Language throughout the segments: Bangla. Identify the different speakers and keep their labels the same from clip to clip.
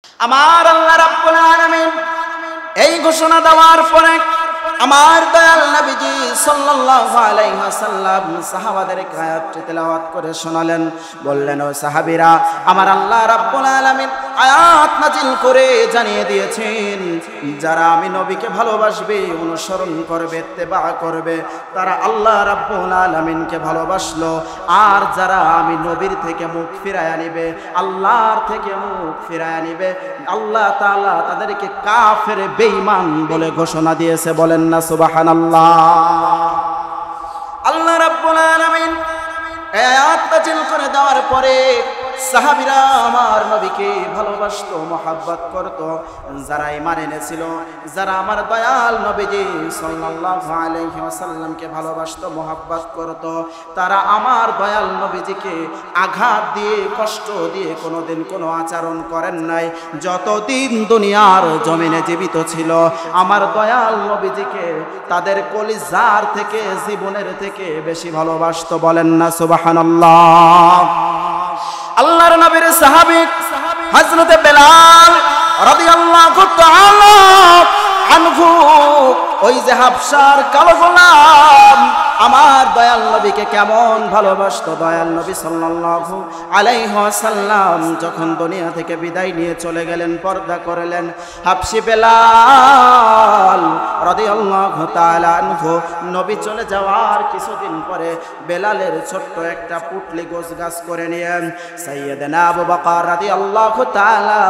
Speaker 1: আমার আল্লাহ রাব্বুল আলামিন এই ঘোষণা দেওয়ার পরে আমার দয়াল নবীজি সাল্লাল্লাহু আলাইহি ওয়াসাল্লাম সাহাবাদেরকে আয়াতটি তেলাওয়াত করে শোনালেন। বললেন, ও সাহাবীরা, আমার আল্লাহ রাব্বুল আলামিন আয়াত নাজিল করে জানিয়ে দিয়েছেন, যারা আমি নবীকে ভালোবাসবে, অনুসরণ করবে, ইত্তেবা করবে, তারা আল্লাহ রাব্বুল আলামিনকে ভালোবাসলো। আর যারা আমি নবীর থেকে মুখ ফিরায় নিবে, আল্লাহর থেকে মুখ ফিরায় নিবে, আল্লাহ তাআলা তাদেরকে কাফের বেঈমান বলে ঘোষণা দিয়েছে। বলেন না সুবহানাল্লাহ। আল্লাহ রাব্বুল আলামিন আয়াত নাযিল করে দেওয়ার পরে সাহাবীরা আমার নবীকে ভালোবাসতো, মহব্বত করত। যারা ঈমান এনেছিল, যারা আমার দয়াল নবীজি সাল্লাল্লাহু আলাইহি ওয়াসাল্লামকে ভালোবাসতো, মহব্বত করত, তারা আমার দয়াল নবীজিকে আঘাত দিয়ে, কষ্ট দিয়ে কোনোদিন কোনো আচরণ করেন নাই। যতদিন দুনিয়ার জমিনে জীবিত ছিল, আমার দয়াল নবীজিকে তাদের কলিজার থেকে, জীবনের থেকে বেশি ভালোবাসতো। বলেন না সুবহানাল্লাহ। আল্লাহর নবীর সাহাবী হযরত বেলাল রাদিয়াল্লাহু তাআলা আনহু, ওই যে হাবশার কালো গোলাম, আমার দয়াল নবীকে কেমন ভালোবাসতো। দয়াল নবী সাল্লাল্লাহু আলাইহি ওয়াসাল্লাম যখন দুনিয়া থেকে বিদায় নিয়ে চলে গেলেন, পর্দা করলেন, হাবশী বেলাল রাদিয়াল্লাহু তাআলা আনহু নবী চলে যাওয়ার কিছুদিন পরে বেলালের ছোট্ট একটা পুটলি গোছগাছ করে নিয়ে সাইয়্যিদানা আবু বকর রাদিয়াল্লাহু তাআলা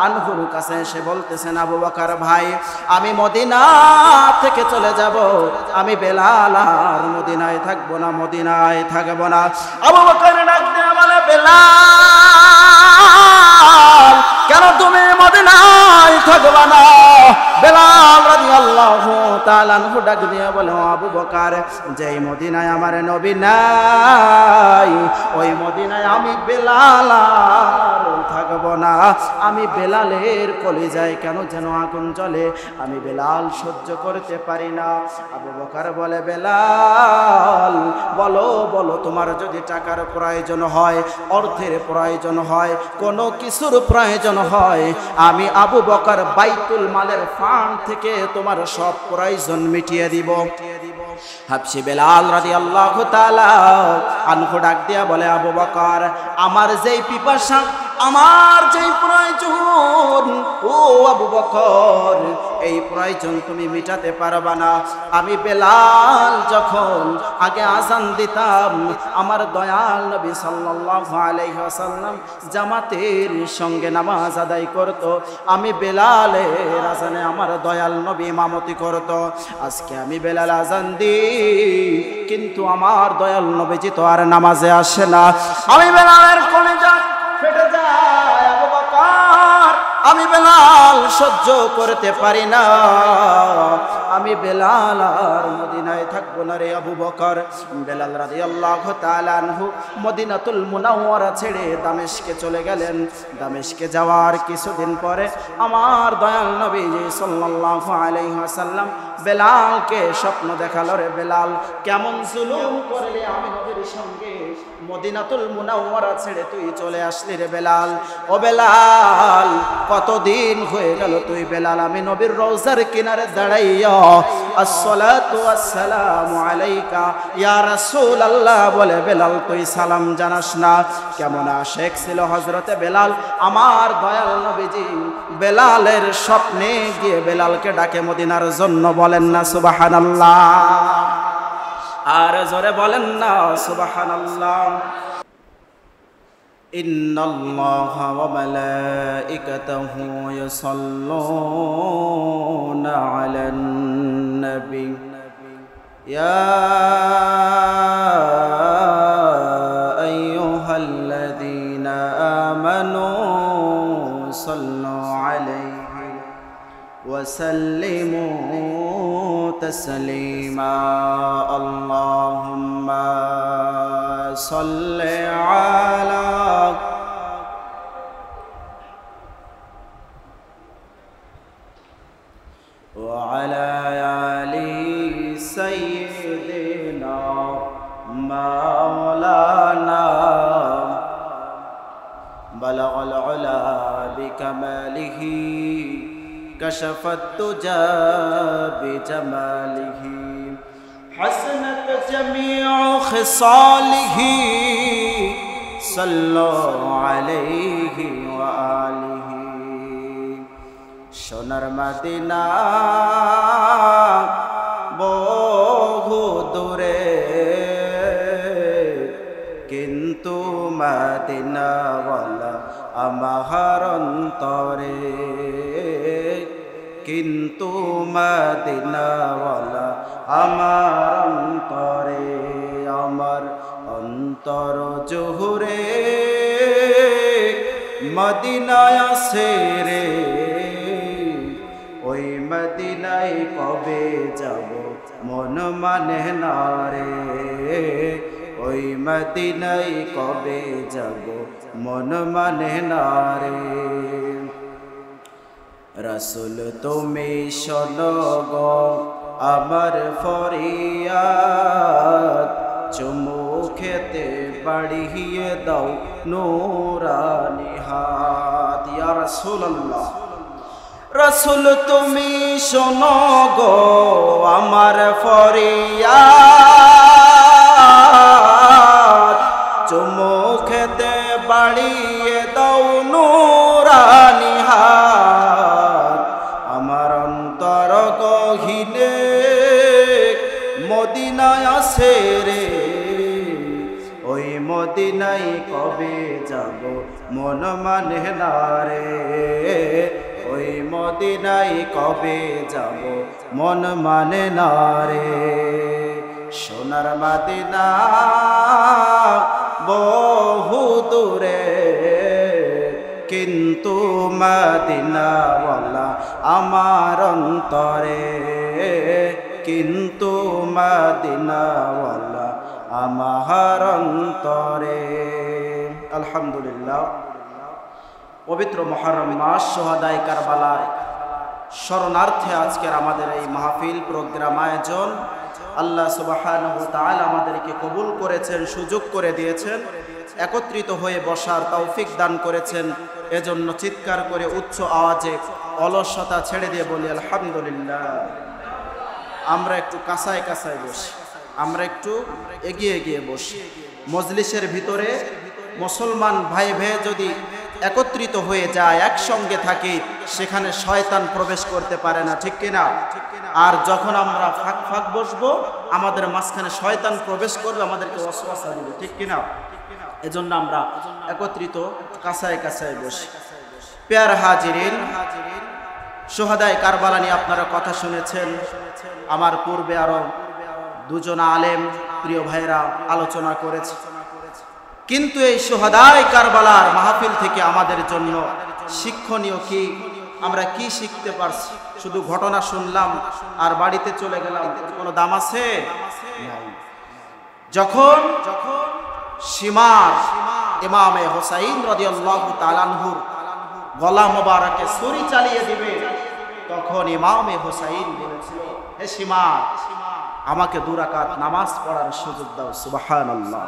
Speaker 1: আনহুর কাছে এসে বলতেছেন, আবু বকর ভাই, আমি মদিনা থেকে চলে যাব, আমি বেলাল আর মদিনায় থাকবো না, মদিনায় থাকবো না। আবু বকর ডাক দিয়ে বলে, বেলাল, কেন তুমি মদিনায় থাকবা না? বেলাল রাদিয়াল্লাহু তাআলা আনহু ডাক দিয়ে বলে, আবু বকর, যেই মদিনায় আমার নবী নাই, ওই মদিনায় আমি বেলাল আর থাকবো না। আমি বেলালের কলিজায় কেন যেন আগুন জ্বলে, আমি বেলাল সহ্য করতে পারি না। আবু বকর বলে, বেলাল, বলো বলো, তোমার যদি টাকার প্রয়োজন হয়, অর্থের প্রয়োজন হয়, কোনো কিছুর প্রয়োজন হয়, আমি আবু বকর বাইতুল মালের ফান্ড থেকে তোমার সব প্রয়োজন মিটিয়ে দিব। হাবশী বেলাল রাদিয়াল্লাহু তাআলা আনহু ডাক দিয়া বলে, আবু বকর, আমার যেই পিপাসা, আমার যেই প্রয়োজন, ও আবু বকর, এই প্রয়োজন তুমি মিটাতে পারবা না। আমি বেলাল যখন আগে আযান দিতাম, আমার দয়াল নবী সাল্লাল্লাহু আলাইহি ওয়াসাল্লাম জামাতের সঙ্গে নামাজ আদায় করত, আমি বেলালের আযানে আমার দয়াল নবী ইমামতি করত। আজকে আমি বেলাল আযান দিই, কিন্তু আমার দয়াল নবীজি তো আর নামাজে আসে না। আমি বেলালের কলিজা ফেটে যায়। আবু বকর, আমি বেলাল সহ্য করতে পারি না, আমি বেলাল আর মদিনায় থাকবো না রে আবু বকর। বেলাল রাদিয়াল্লাহু তাআলা আনহু মদিনাতুল মুনাওয়ারা ছেড়ে দামেস্কে চলে গেলেন। দামেস্কে যাওয়ার কিছুদিন পরে আমার দয়াল নবী সাল্লাল্লাহু আলাইহি ওয়াসাল্লাম বেলালকে স্বপ্ন দেখালো, রে বেলাল, কেমন জুলুম করলে আমি নবীর সঙ্গে মদিনাতুল মুনাওয়ারা ছেড়ে তুই চলে আসলি রে বেলাল। ও বেলাল, কতদিন হয়ে গেল তুই বেলাল আমি নবীর রওজার কিনারে দাঁড়াইয়া আসসালাতু ওয়াসসালামু আলাইকা ইয়া রাসূলুল্লাহ বলে বেলাল তুই সালাম জানাস না? কেমন আশেক ছিল হযরতে বেলাল। আমার দয়াল নবীজি বেলালের স্বপ্নে গিয়ে বেলালকে ডাকে মদিনার জন্য। বলেন না সুবহানাল্লাহ, আর জোরে বলেন না সুবহানাল্লাহ। ইন্নাল্লাহা ওয়া মালাইকাতাহু ইউসাল্লুনা আলান নবী ইয়া আইয়ুহাল্লাযীনা আমানু সাল্লু আলাইহি ওয়া সাল্লিমু তাসলিমা। আল্লাহুম্মা সাল্লি আলা ওয়া আলা আলি সাইয়্যিদিনা মাওলানা বালাগাল উলা بكماله كشف الدجى بجماله حسنت جميع خصاله صلوا عليه وآله সোনার মদিনা বহু দূরে কিন্তু মদিনাওয়ালা আমার অন্তরে কিন্তু মদিনাওয়ালা আমার অন্তরে আমার অন্তর জুহুরে মদিনায় আছে রে ওই মদিনায় কবে যাব মন মানে না রে ওই মদিনায় কবে যাব মন মানে না রে রাসূল তুমি শোনো গো আমার ফরিয়াদ চুমু খেতে বাড়িয়ে দাও নূরানি হাত ইয়া রাসূলুল্লাহ রাসূল তুমি শোনো গো আমার ফরিয়াদ চুমু খেতে বাড়িয়ে দাও নূরানি হাত আমার অন্তর গহীনে মদিনায় আছে রে ওই মদিনায় কবে যাব মন মানে না রে ওই মদিনায় কবে যাব মন মানে না রে সোনার মদিনা বহু দূরে কিন্তু মদিনাওয়ালা আমার অন্তরে কিন্তু মদিনাওয়ালা আমার অন্তরে আলহামদুলিল্লাহ পবিত্র মুহররম মাস শুহাদায়ে কারবালার শরণার্থে আজকের আমাদের এই মাহফিল প্রোগ্রাম আয়োজন আল্লাহ সুবহানাহু ওয়া তাআলা আমাদেরকে কবুল করেছেন সুযোগ করে দিয়েছেন একত্রিত হয়ে বসার তৌফিক দান করেছেন এজন্য চিৎকার করে উচ্চ আওয়াজে অলসতা ছেড়ে দিয়ে বলি আলহামদুলিল্লাহ আমরা একটু কাছায় কাছায় বসি আমরা একটু এগিয়ে এগিয়ে বসি মজলিসের ভিতরে মুসলমান ভাই ভাই যদি একত্রিত হয়ে যায় একসঙ্গে থাকি সেখানে শয়তান প্রবেশ করতে পারে না ঠিক কিনা আর যখন আমরা ফাঁক ফাঁক বসবো আমাদের মাঝখানে শয়তান প্রবেশ করবে আমাদেরকে ওয়াসওয়াসা দিবে ঠিক কিনা এজন্য আমরা একত্রিত কাছায় কাছায় বসি প্যার হাজিরিন শুহাদায়ে কারবালা নিয়ে আপনারা কথা শুনেছেন আমার পূর্বে আরো দুজন আলেম প্রিয় ভাইরা আলোচনা করেছে কিন্তু এই শুহাদায়ে কারবালার মাহফিল থেকে আমাদের জন্য শিক্ষণীয় কি আমরা কি শিখতে পারছি শুধু ঘটনা শুনলাম আর বাড়িতে চলে গেলাম কোনো দাম আছে নাই যখন সীমার ইমামে হোসাইন রাদিয়াল্লাহু তাআলা আনহুর গলা মোবারকে ছুরি চালিয়ে দিবে তখন ইমামে হোসাইন বলেছিল হে সীমার আমাকে 2 রাকাত নামাজ পড়ার সুযোগ দাও সুবহানাল্লাহ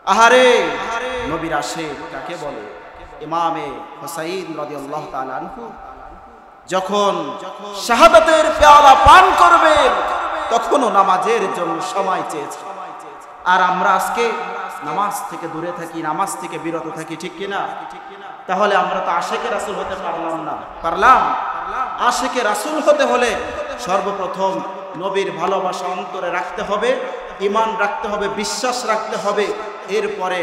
Speaker 1: আহারে নবীর আশিক কাকে বলে ইমামে হোসাইন রাদিয়াল্লাহু তাআলা আনহু যখন শাহাদাতের পেয়ালা পান করবে তখনও নামাজের জন্য সময় চেয়েছে আর আমরা আজকে নামাজ থেকে দূরে থাকি নামাজ থেকে বিরত থাকি ঠিক কিনা তাহলে আমরা তো আশিকে রাসূল হতে পারলাম না পারলাম আশিকে রাসূল হতে হলে সর্বপ্রথম নবীর ভালোবাসা অন্তরে রাখতে হবে ঈমান রাখতে হবে বিশ্বাস রাখতে হবে এরপরে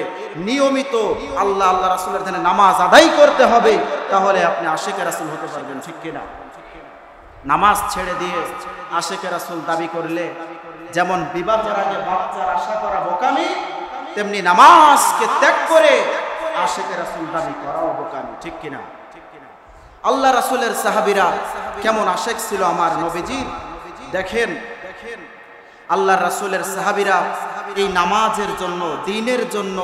Speaker 1: নিয়মিত আল্লাহ আল্লাহ রাসূলের ধানে নামাজ আদায় করতে হবে তাহলে আপনি আশিকে রাসূল হতে পারবেন ঠিক কিনা নামাজ ছেড়ে দিয়ে আশিকে রাসূল দাবি করলে যেমন বিবাহের আগে বাচ্চার আশা করা বোকামি তেমনি নামাজকে ত্যাগ করে আশিকে রাসূল দাবি করাও বোকামি ঠিক কিনা আল্লাহ রাসূলের সাহাবীরা কেমন আশিক ছিল আমার নবীজি দেখেন আল্লাহ রাসূলের সাহাবীরা এই নামাজের জন্য দ্বীনের জন্য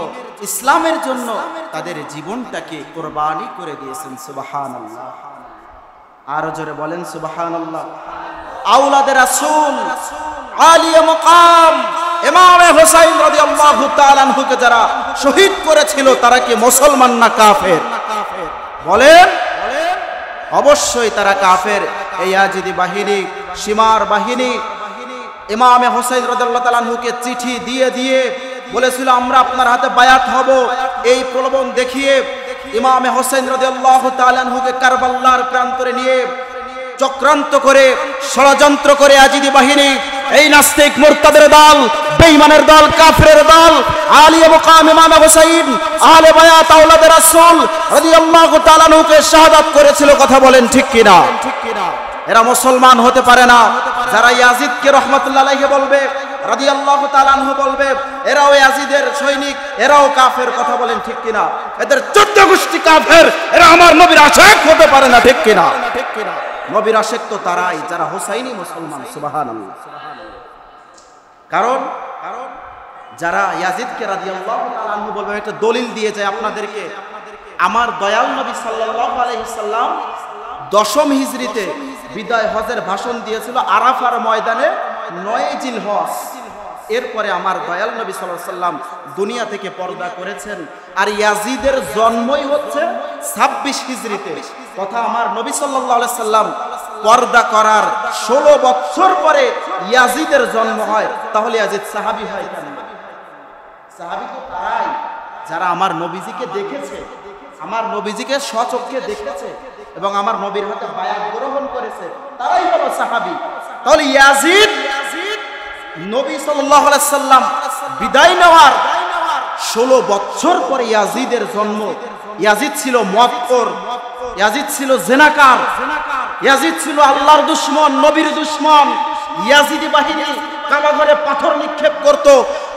Speaker 1: ইসলামের জন্য তাদের জীবনটাকে কুরবানি করে দিয়েছেন সুবহানাল্লাহ আর জোরে বলেন সুবহানাল্লাহ আওলাদে রাসূল আলিয়ে মাকাম ইমামে হোসাইন রাদিয়াল্লাহু তাআলা আনহুকে যারা শহীদ করেছিল তারা কি মুসলমান না কাফের বলেন অবশ্যই তারা কাফের। এই ইয়াজিদি বাহিনী, সীমার বাহিনী ইমামে হোসেন রাদিয়াল্লাহু তাআলা আনহুকে চিঠি দিয়ে দিয়ে বলেছিল আমরা আপনার হাতে বায়াত হব। এই প্রলোভন দেখিয়ে ইমামে হোসেন রাদিয়াল্লাহু তাআলা আনহুকে কারবালার প্রান্তরে নিয়ে চক্রান্ত করে, ষড়যন্ত্র করে ইয়াজিদি বাহিনী, এই নাস্তিক মুরতাদের দল, বেঈমানের দল, কাফেরের দল, আলিয়ে মুকাম ইমাম হোসেন আহলে বায়াত আওলাদে রাসূল রাদিয়াল্লাহু তাআলা আনহুকে শাহাদাত করেছিল। কথা বলেন ঠিক কিনা? এরা মুসলমান হতে পারে না। যারা ইয়াজিদকে রাহমাতুল্লাহ আলাইহি বলবে, রাদিয়াল্লাহু তাআলা আনহু বলবে, এরাও ইয়াজিদের সৈনিক, এরাও কাফের। কথা বলেন ঠিক কিনা? এদের 14 গোষ্ঠী কাফের। এরা আমার নবীর আশিক হতে পারে না। ঠিক কিনা? নবীর আশিক তো তারাই যারা হোসাইনি মুসলমান। সুবহানাল্লাহ। কারণ যারা ইয়াজিদকে রাদিয়াল্লাহু তাআলা আনহু বলবে, একটা দলিল দিয়ে যায় আপনাদেরকে। আমার দয়াল নবী সাল্লাল্লাহু আলাইহি সাল্লাম 10ম হিজরিতে বিদায় হজের ভাষণ দিয়েছিল আরাফার ময়দানে 9 জিলহজ। এরপরে আমার দয়াল নবী সাল্লাল্লাহু আলাইহি সাল্লাম দুনিয়া থেকে পর্দা করেছেন। আর ইয়াজিদের জন্মই হচ্ছে 26 হিজরিতে। কথা আমার নবী সাল্লাল্লাহু আলাইহি সাল্লাম পর্দা করার 16 বছর পরে ইয়াজিদের জন্ম হয়। তাহলে ইয়াজিদ সাহাবী হয় কেন? সাহাবী তো তারাই যারা আমার নবীজিকে দেখেছে, আমার নবীজিকে স্বচক্ষে দেখেছে এবং আমার নবীর হাতে বায়াত গ্রহণ করেছে, তারাই হলো সাহাবী। তাহলে ইয়াজিদ নবী সাল্লাল্লাহু আলাইহি সাল্লাম বিদায় নেওয়ার 16 বছর পরে ইয়াজিদের জন্ম। ইয়াজিদ ছিল মদখোর, ইয়াজিদ ছিল জিনাকার, ইয়াজিদ ছিল আল্লাহর দুশমন, নবীর দুশমন। ইয়াজিদি বাহিনী কাবাঘরে পাথর নিক্ষেপ করত।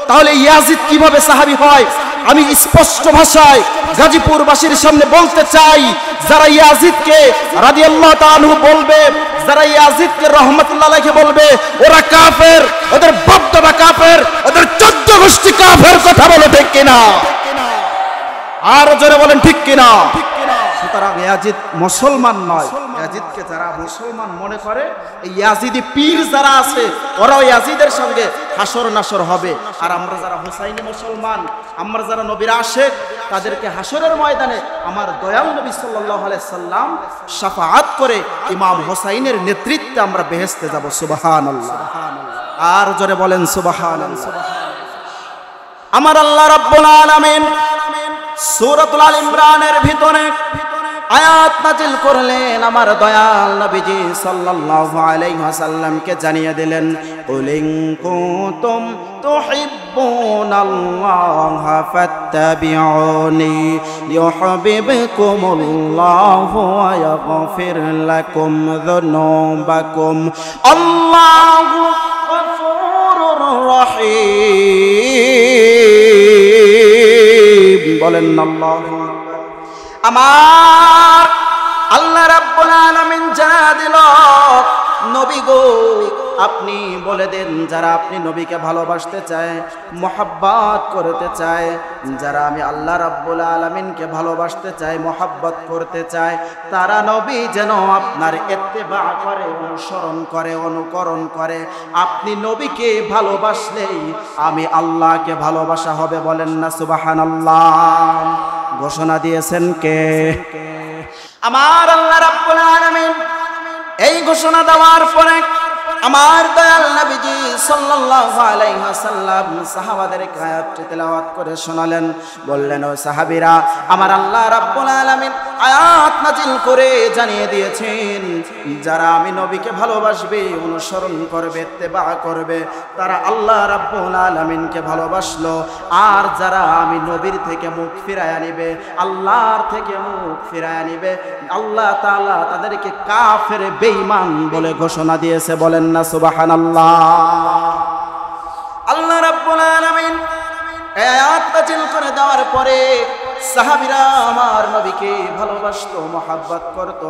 Speaker 1: তাহলে ইয়াজিদ কিভাবে সাহাবী হয়? আমি স্পষ্ট ভাষায় গাজীপুরবাসীর সামনে বলতে চাই, যারা ইয়াজিদকে রাদিয়াল্লাহু তাআলা আনহু বলবে, যারা ইয়াজিদকে রাহমাতুল্লাহ আলাইহি বলবে, ওরা কাফের, ওদের বাপ দাদা কাফের, ওদের 14 গোষ্ঠী কাফের। কথা বলো ঠিক কিনা? আর জোরে বলেন ঠিক কিনা? সুতরাং ইয়াজিদ মুসলমান নয়। ইয়াজিদকে যারা মুসলমান মনে করে, এই ইয়াজিদি পীর যারা আছে, ওরাও ইয়াজিদের সঙ্গে হাসর নাসর হবে। আর আমরা যারা হোসাইনি মুসলমান, আমরা যারা নবীর আশিক, তাদেরকে হাসরের ময়দানে আমার দয়াল নবী সাল্লাল্লাহু আলাইহি সাল্লাম শাফাআত করে ইমাম হোসাইনের নেতৃত্বে আমরা বেহেশতে যাব। সুবহানাল্লাহ। আর জোরে বলেন সুবহানাল্লাহ। আমার আল্লাহ রাব্বুল আলামিন সূরাতুল আল ইমরানের ভিতরে আয়াত নাজিল করলেন। আমার দয়াল নবীজি সাল্লাল্লাহু আলাইহি ওয়াসাল্লামকে জানিয়ে দিলেন, কুল ইন কুনতুম তুহিব্বুনাল্লাহা ফাত্তাবিউনি ইউহিব্বুকুমুল্লাহু ওয়া ইয়াগফির লাকুম যুনুবাকুম আল্লাহু গফুরুর রহিম। বলেন আল্লাহু। আমার আল্লাহ রাব্বুল আলামিন জানা দিল, নবী গো আপনি বলে দেন, যারা আপনি নবীকে ভালোবাসতে চায়, মহব্বত করতে চায়, যারা আমি আল্লাহ রাব্বুল আলামিনকে ভালোবাসতে চাই, মহব্বত করতে চায়, তারা নবী যেন আপনার ইত্তেবা করে, অনুসরণ করে, অনুকরণ করে। আপনি নবীকে ভালোবাসলেই আমি আল্লাহকে ভালোবাসা হবে। বলেন না সুবহানাল্লাহ। ঘোষণা দিয়েছেন কে? আমার আল্লাহ রাব্বুল আলামিন। এই ঘোষণা দেওয়ার পরে আমার দয়াল নবীজি সাল্লাল্লাহু আলাইহি ওয়াসাল্লাম সাহাবাদেরকে আয়াতটি তেলাওয়াত করে শোনালেন। বললেন, ও সাহাবীরা, আমার আল্লাহ রাব্বুল আলামিন আয়াত নাজিল করে জানিয়ে দিয়েছেন, যারা আমি নবীকে ভালোবাসবে, অনুসরণ করবে, ইত্তেবা করবে, তারা আল্লাহ রাব্বুল আলামিনকে ভালোবাসলো। আর যারা আমি নবীর থেকে মুখ ফিরায় নিবে, আল্লাহর থেকে মুখ ফিরায় নিবে, আল্লাহ তাআলা তাদেরকে কাফের, বেঈমান বলে ঘোষণা দিয়েছে। বলেন না সুবহানাল্লাহ। আল্লাহ রাব্বুল আলামিন আয়াত নাযিল করে দেওয়ার পরে সাহাবীরা আমার নবীকে ভালোবাসতো, মহব্বত করত।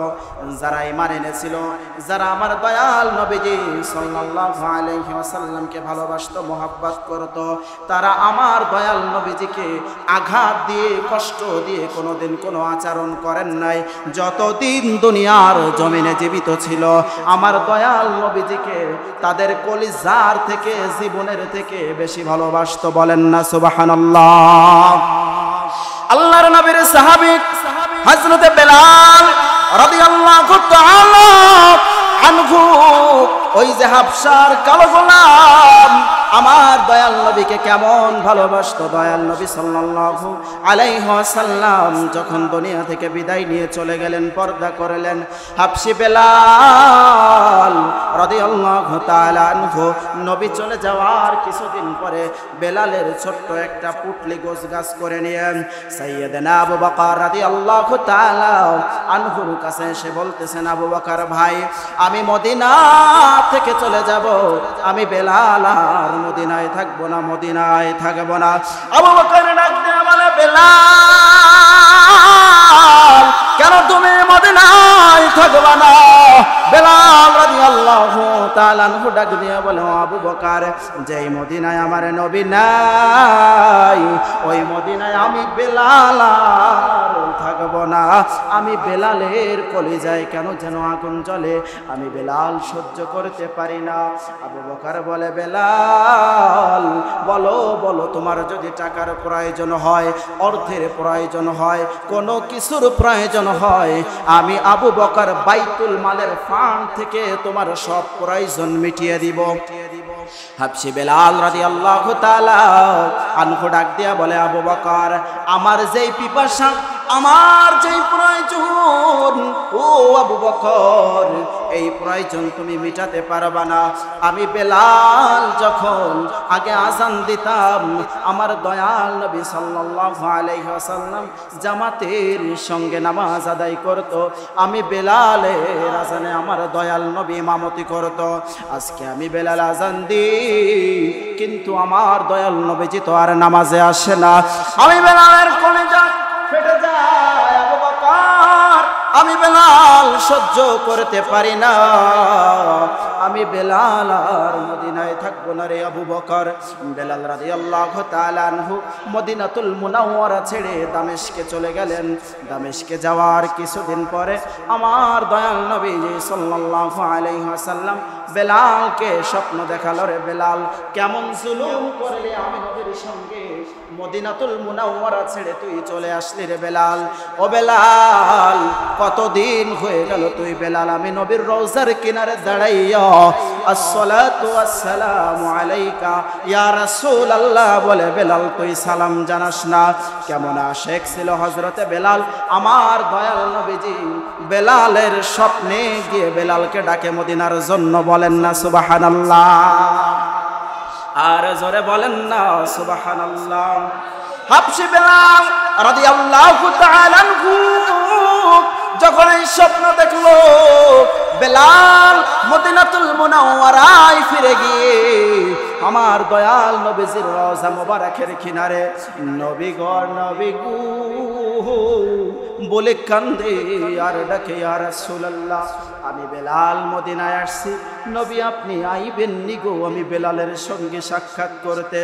Speaker 1: যারা ঈমান এনেছিল, যারা আমার দয়াল নবীজি সাল্লাল্লাহু আলাইহি ওয়াসাল্লামকে ভালোবাসতো, মহব্বত করত, তারা আমার দয়াল নবীজিকে আঘাত দিয়ে, কষ্ট দিয়ে কোনোদিন কোনো আচরণ করেন নাই। যতদিন দুনিয়ার জমিনে জীবিত ছিল, আমার দয়াল নবীজিকে তাদের কলিজার থেকে, জীবনের থেকে বেশি ভালোবাসতো। বলেন না সুবহানাল্লাহ। আল্লাহর নবীর সাহাবী হযরতে বেলাল রাদিয়াল্লাহু তাআলা আনহু ওই যে হাবশার কালো গোলাম আমার দয়াল নবীকে কেমন ভালোবাসতো। দয়াল নবী সাল্লাল্লাহু আলাইহি ওয়াসাল্লাম যখন দুনিয়া থেকে বিদায় নিয়ে চলে গেলেন, পর্দা করলেন, হাবশি বেলাল রাদিয়াল্লাহু তাআলা আনহু নবী চলে যাওয়ার কিছুদিন পরে বেলালের ছোট্ট একটা পুটলি গোছগাছ করে নিয়ে সাইয়েদনা আবু বকর রাদিয়াল্লাহু তাআলা আনহুর কাছে এসে বলতেছেন, আবু বকর ভাই, আমি মদিনা থেকে চলে যাব, আমি বেলাল আর মদিনায় থাকবো না, মদিনায় থাকবো না। আবু বকর ডাক দিয়ে বলে, বেলাল কেন তুমি মদিনায় থাকবা না? বেলাল রাদিয়াল্লাহু তাআলা আনহু ডাক দিয়ে বলে, আবু বকর, যেই মদিনায় আমার নবী নাই ওই মদিনায় আমি বেলাল আর থাকবো না। আমি বেলালের কলিজায় কেন যেন আগুন জ্বলে, আমি বেলাল সহ্য করতে পারি না। আবু বকর বলে, বেলাল বলো বলো, তোমার যদি টাকার প্রয়োজন হয়, অর্থের প্রয়োজন হয়, কোনো কিছুর প্রয়োজন হয়, আমি আবু বকর বাইতুল মালের ফান্ড থেকে তোমার সব প্রয়োজন মিটিয়ে দিব। হাবশি বেলাল রাদিয়াল্লাহু তাআলা আনহু ডাক দিয়া বলে, আবু বকর, আমার যেই পিপাসা, আমার যেই প্রয়োজন, ও আবু বকর, এই প্রয়োজন তুমি মিটাতে পারবা না। আমি বেলাল যখন আগে আজান দিতাম, আমার দয়াল নবী সাল্লাল্লাহু আলাইহি ওয়াসাল্লাম জামাতের সঙ্গে নামাজ আদায় করত, আমি বেলালের আজানে আমার দয়াল নবী ইমামতি করত। আজকে আমি বেলাল আজান দিই, কিন্তু আমার দয়াল নবীজি তো আর নামাজে আসে না। আমি বেলালের কলিজা ফেটে যায়, আবু বকর, আমি বেলাল সহ্য করতে পারি না, আমি বেলাল আর মদিনায় থাকবো না রে আবু বকর। বেলাল রাদিয়াল্লাহু তাআলা আনহু মদিনাতুল মুনাওয়ারা ছেড়ে দামেস্কে চলে গেলেন। দামেস্কে যাওয়ার কিছুদিন পরে আমার দয়াল নবী সাল্লাল্লাহু আলাইহি ওয়াসাল্লাম বেলালকে স্বপ্ন দেখালো, রে বেলাল, কেমন জুলুম করলে আমি নবীর সঙ্গে মদিনাতুল মুনাওয়ারা ছেড়ে তুই চলে আসলি রে বেলাল। ও বেলাল, কতদিন হয়ে গেল তুই বেলাল আমি নবীর রওজার কিনারে দাঁড়াইয়া আসসালাতু ওয়াসসালামু আলাইকা ইয়া রাসূলুল্লাহ বলে বেলাল তুই সালাম জানাস না? কেমন আশেক ছিল হযরতে বেলাল। আমার দয়াল নবীজি বেলালের স্বপ্নে গিয়ে বেলালকে ডাকে মদিনার জন্য, বলেন না সুবহানাল্লাহ? আর জোরে বলেন না সুবহানাল্লাহ? হাবশি বেলাল রাদিয়াল্লাহু তাআলা আনহু যখন এই স্বপ্ন দেখলো, বেলাল মদিনাতুল মুনাওয়ারায় ফিরে গিয়ে আমার দয়াল নবীজির রওজা মোবারকের কিনারে নবী গো নবী গো বলে কান্দে আর ডাকে, ইয়া রাসূলুল্লাহ, আমি বেলাল মদিনায় আসছি, নবী আপনি আইবেন নি গো আমি বেলালের সঙ্গে সাক্ষাৎ করতে?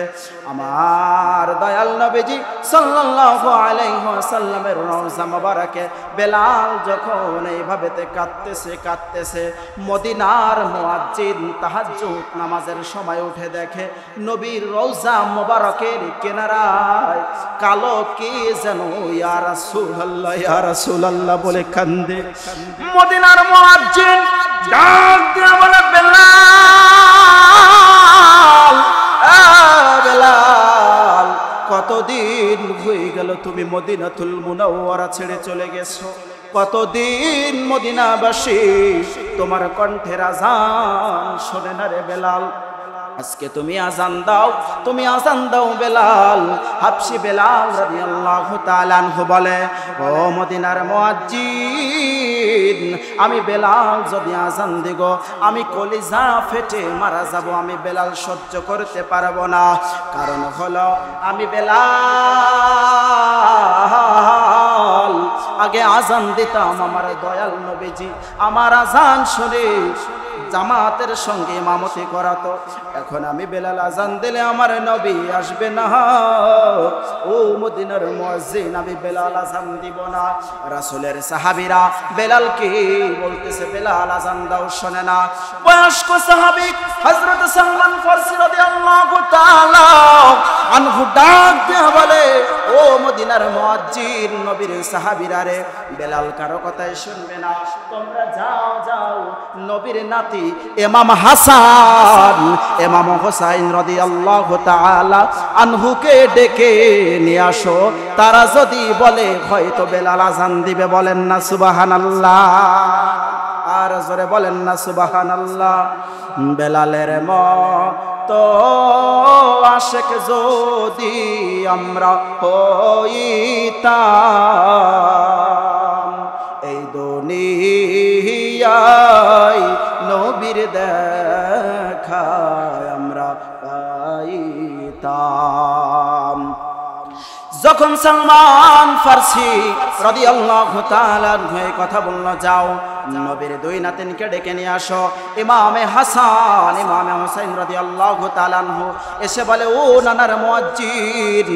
Speaker 1: আমার দয়াল নবীজি সাল্লাল্লাহু আলাইহি ওয়াসাল্লামের রওজা মোবারকে বেলাল যখন এইভাবেতে কাঁদতেছে, মদিনার মুয়াজ্জিন তাহাজ্জুদ নামাজের সময় উঠে দেখে নবীর রওজা মোবারকের কিনারায় কালো কে যেন ইয়া রাসূলুল্লাহ ইয়া রাসূলুল্লাহ বলে কান্দে। মদিনার মুয়াজ্জিন ডাক দিয়ে বলে, বেলাল, বেলাল, কতদিন হয়ে গেল তুমি মদিনাতুল মুনাওয়ারা ছেড়ে চলে গেছো? কতদিন মদিনাবাসী তোমার কণ্ঠের আজান শোনে না রে বেলাল? আজকে তুমি আজান দাও, তুমি আজান দাও বেলাল। হাবশি বেলাল রাদিয়াল্লাহু তাআলা আনহু বলে, ও মদিনার মুয়াজ্জিন, আমি বেলাল যদি আজান দিব আমি কলিজা ফেটে মারা যাব, আমি বেলাল সহ্য করতে পারবো না। কারণ হলো আমি বেলাল আগে আজান দিতাম, আমার দয়াল নবীজি আমার আজান শুনে জামাতের সঙ্গে ইমামতি করাতো। এখন আমি বেলাল আজান দিলে আমার নবী আসবে না, ও মদিনার মুয়াজ্জিন, আমি বেলাল আজান দিব না। রাসূলের সাহাবীরা বেলালকে বলতেছে, বেলাল আজান দাও, শোনে না। বয়স্ক সাহাবী হযরত সালমান ফারসি রাদিয়াল্লাহু তাআলা আনহু ডাক দিয়ে বলে, ও মদিনার মুয়াজ্জিন, নবীর সাহাবীরা রে, সাহাবীরে, বেলাল কারো কথাই শুনবে না, তোমরা যাও যাও নবীর নাতি ইমাম হাসান ইমাম হুসাইন রাদিয়াল্লাহু তাআলা আনহুকে ডেকে নিয়ে আসো। তারা যদি বলে হয়তো বেলাল আযান দিবে, বলেন না সুবহানাল্লাহ, আর জোরে বলেন না সুবহানাল্লাহ। বেলালের মতো আশিক যদি আমরা হইতাম, এই দুনিয়ায় নবীর দেখা আমরা পাইতাম। যখন সালমান ফারসি রাদিয়াল্লাহু তাআলা আনহু এই কথা বলল, যাও নবীর দুই নাতিনকে ডেকে নিয়ে আসো। ইমামে হাসান ইমামে হুসাইন রাদিয়াল্লাহু তাআলা আনহু এসে বলে, ও নানার মুয়াজ্জিন,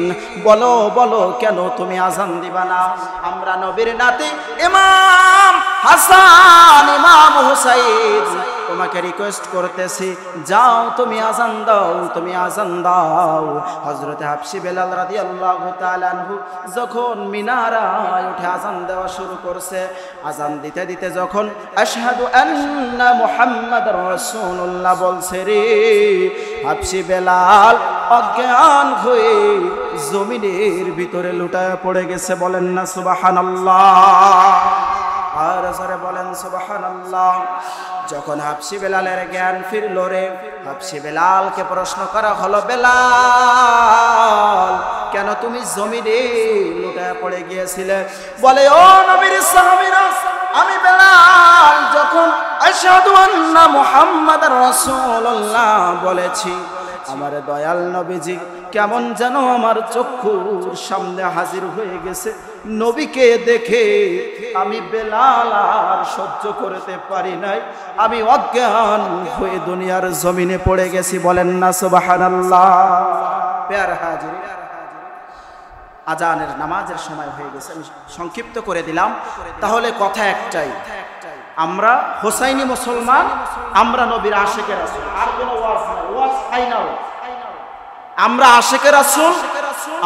Speaker 1: বলো বলো কেন তুমি আযান দিবা না? আমরা নবীর নাতি ইমাম হাসান ইমাম হুসাইন তোমাকে রিকোয়েস্ট করতেছি, যাও তুমি আযান দাও, তুমি আযান দাও। হযরতে হাবশী বেলাল রাদিয়াল্লাহু তাআলা আনহু যখন মিনারায় উঠে আযান দেওয়া শুরু করছে, আযান দিতে দিতে যখন আশহাদু আন্না মুহাম্মাদুর রাসূলুল্লাহ বলছে রে, হাবশী বেলাল অজ্ঞান হয়ে জমিনের ভিতরে লুটায় পড়ে গেছে, বলেন না সুবহানাল্লাহ, আর জোরে বলেন সুবহানাল্লাহ। যখন হাবশী বেলালের জ্ঞান ফিরল রে, হাবশী বেলালকে প্রশ্ন করা হলো, বেলাল কেন তুমি জমিনে লুটায় পড়ে গিয়েছিলে? বলে, ও নবীর সাহাবীরা, আমি বেলাল যখন আশহাদু আন্না মুহাম্মাদুর রাসূলুল্লাহ বলেছি, আমার দয়াল নবীজি কেমন যেন আমার চক্ষুর সামনে হাজির হয়ে গেছে। নবীকে দেখে আমি বেলাল আর সহ্য করতে পারি নাই, আমি অজ্ঞান হয়ে দুনিয়ার জমিনে পড়ে গেছি, বলেন না সুবহানাল্লাহ। প্যার হাজির, আজানের নামাজের সময় হয়ে গেছে, আমি সংক্ষিপ্ত করে দিলাম। তাহলে কথা একটাই, আমরা হোসাইনি মুসলমান, আমরা নবীর আশিকে রাসূল, আর কোনো ওয়াজ নাই, ওয়াজ ফাইনাল। আমরা আশিকে রাসূল,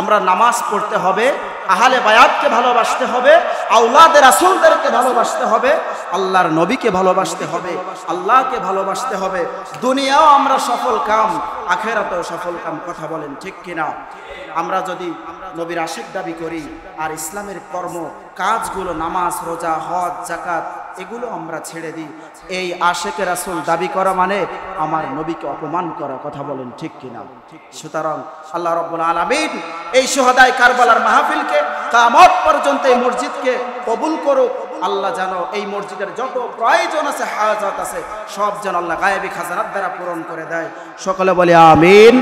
Speaker 1: আমরা নামাজ পড়তে হবে, আহলে বায়াতকে ভালোবাসতে হবে, আওলাদে রাসূলদেরকে ভালোবাসতে হবে, আল্লাহর নবীকে ভালোবাসতে হবে, আল্লাহকে ভালোবাসতে হবে। দুনিয়াও আমরা সফল কাম, আখিরাতেও সফল কাম, কথা বলেন ঠিক কিনা? আমরা যদি নবীর আশিক দাবি করি আর ইসলামের কর্ম কাজগুলো, নামাজ, রোজা, হজ, যাকাত, এগুলো আমরা ছেড়ে দিই, এই আশিকে রাসূল দাবি করা মানে আমার নবীকে অপমান করা, কথা বলেন ঠিক কিনা? সুতরাং আল্লাহ রাব্বুল আলামিন এই শুহাদায়ে কারবালার মাহফিলকে কিয়ামত পর্যন্ত এই মসজিদকে কবুল করুক। আল্লাহ যেন এই মসজিদের যত প্রয়োজন আছে, হাজাত আছে, সব যেন আল্লাহ গায়েবী খাজানাত দ্বারা পূরণ করে দেয়। সকলে বলে আমিন।